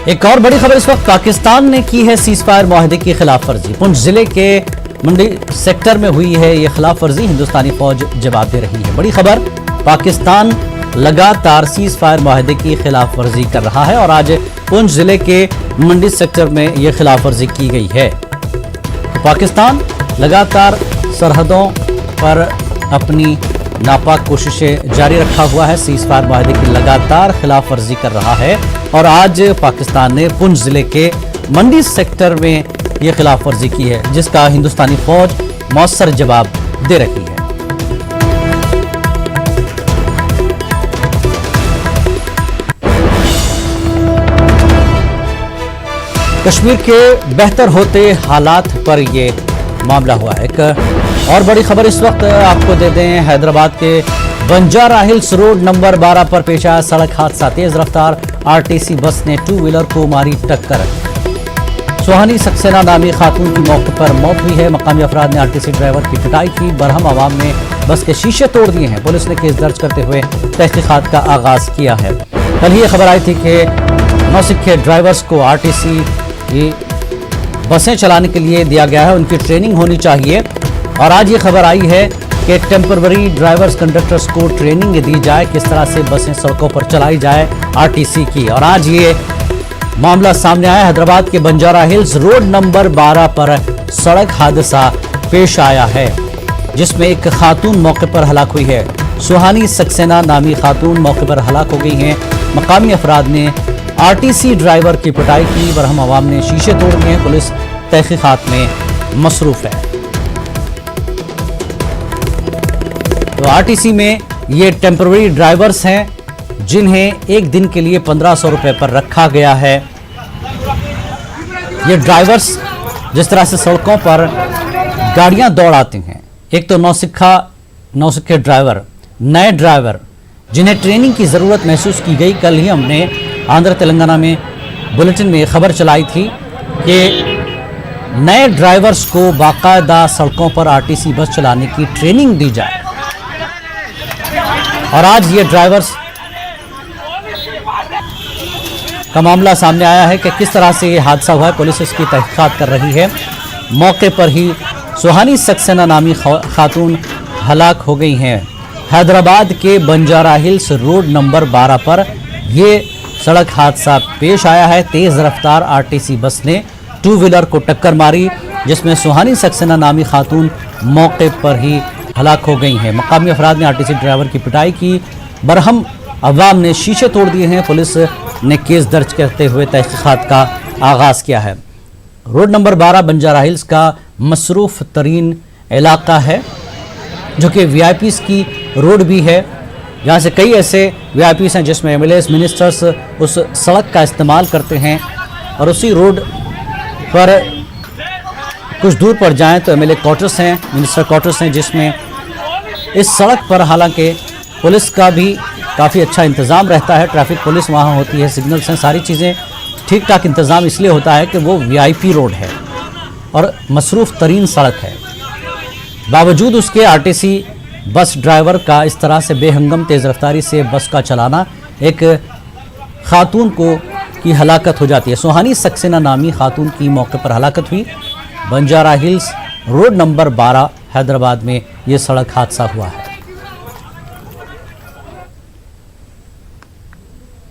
एक और बड़ी खबर इस वक्त पाकिस्तान ने की है सीजफायर मुआहदे की खिलाफ वर्जी। पुंछ जिले के मंडी सेक्टर में हुई है ये खिलाफ वर्जी, हिंदुस्तानी फौज जवाब दे रही है। बड़ी खबर, पाकिस्तान लगातार सीजफायर मुआहदे की खिलाफ वर्जी कर रहा है और आज पुंछ जिले के मंडी सेक्टर में यह खिलाफ वर्जी की गई है। तो पाकिस्तान लगातार सरहदों पर अपनी नापाक कोशिशें जारी रखा हुआ है, सीजफायर मुआहदे की लगातार खिलाफ वर्जी कर रहा है और आज पाकिस्तान ने पुंछ जिले के मंडी सेक्टर में यह खिलाफ वर्जी की है, जिसका हिंदुस्तानी फौज मौसर जवाब दे रही है। कश्मीर के बेहतर होते हालात पर यह मामला हुआ है। एक और बड़ी खबर इस वक्त आपको दे दें, हैदराबाद के बंजारा हिल्स रोड नंबर 12 पर पेश आया सड़क हादसा। तेज रफ्तार आरटीसी बस ने टू व्हीलर को मारी टक्कर। सुहानी सक्सेना नामी खातून की मौके पर मौत हुई है। मकामी अफराद ने आरटीसी ड्राइवर की पिटाई की। बरहम आवाम ने बस के शीशे तोड़ दिए हैं। पुलिस ने केस दर्ज करते हुए तहकीकात का आगाज किया है। कल ही ये खबर आई थी कि नौसिखे ड्राइवर्स को आरटीसी की बसें चलाने के लिए दिया गया है, उनकी ट्रेनिंग होनी चाहिए। और आज ये खबर आई है कि टेम्पररी ड्राइवर्स कंडक्टर्स को ट्रेनिंग दी जाए, किस तरह से बसें सड़कों पर चलाई जाए आरटीसी की। और आज ये मामला सामने आया, हैदराबाद के बंजारा हिल्स रोड नंबर 12 पर सड़क हादसा पेश आया है, जिसमें एक खातून मौके पर हलाक हुई है। सुहानी सक्सेना नामी खातून मौके पर हलाक हो गई हैं। मकामी अफराद ने आरटीसी ड्राइवर की पिटाई की। बरहम आवाम ने शीशे तोड़ दिए हैं। पुलिस तहकीकात में मसरूफ है। तो आरटीसी में ये टेम्पररी ड्राइवर्स हैं, जिन्हें एक दिन के लिए 1500 रुपए पर रखा गया है। ये ड्राइवर्स जिस तरह से सड़कों पर गाड़ियां दौड़ाते हैं, एक तो नौसिखे ड्राइवर, नए ड्राइवर जिन्हें ट्रेनिंग की ज़रूरत महसूस की गई। कल ही हमने आंध्र तेलंगाना में बुलेटिन में खबर चलाई थी कि नए ड्राइवर्स को बाकायदा सड़कों पर आरटीसी बस चलाने की ट्रेनिंग दी जाए। और आज ये ड्राइवर्स का मामला सामने आया है कि किस तरह से ये हादसा हुआ है। पुलिस इसकी तहकीकात कर रही है। मौके पर ही सुहानी सक्सेना नामी खातून हलाक हो गई हैं। हैदराबाद के बंजारा हिल्स रोड नंबर 12 पर यह सड़क हादसा पेश आया है। तेज रफ्तार आरटीसी बस ने टू व्हीलर को टक्कर मारी, जिसमें सुहानी सक्सेना नामी खातून मौके पर ही हलाक हो गई हैं। मकामी अफराद ने आरटीसी ड्राइवर की पिटाई की। बरहम अवाम ने शीशे तोड़ दिए हैं। पुलिस ने केस दर्ज करते हुए तहकीकात का आगाज किया है। रोड नंबर 12 बंजारा हिल्स का मसरूफ तरीन इलाका है, जो कि वीआईपीज़ की रोड भी है। यहाँ से कई ऐसे वीआईपीज़ हैं जिसमें एमएलएस, मिनिस्टर्स उस सड़क का इस्तेमाल करते हैं। और उसी रोड पर कुछ दूर पर जाएं तो एमएलए क्वार्टर्स हैं, मिनिस्टर क्वार्टर्स हैं, जिसमें इस सड़क पर हालांकि पुलिस का भी काफ़ी अच्छा इंतज़ाम रहता है। ट्रैफिक पुलिस वहाँ होती है, सिग्नल्स हैं, सारी चीज़ें ठीक ठाक इंतज़ाम इसलिए होता है कि वो वीआईपी रोड है और मसरूफ़ तरीन सड़क है। बावजूद उसके आरटीसी बस ड्राइवर का इस तरह से बेहंगम तेज़ रफ्तारी से बस का चलाना, एक खातून की हलाकत हो जाती है। सुहानी सक्सेना नामी खातून की मौके पर हलाकत हुई। Banjara hills road number 12 Hyderabad में ये सड़क हादसा हुआ है।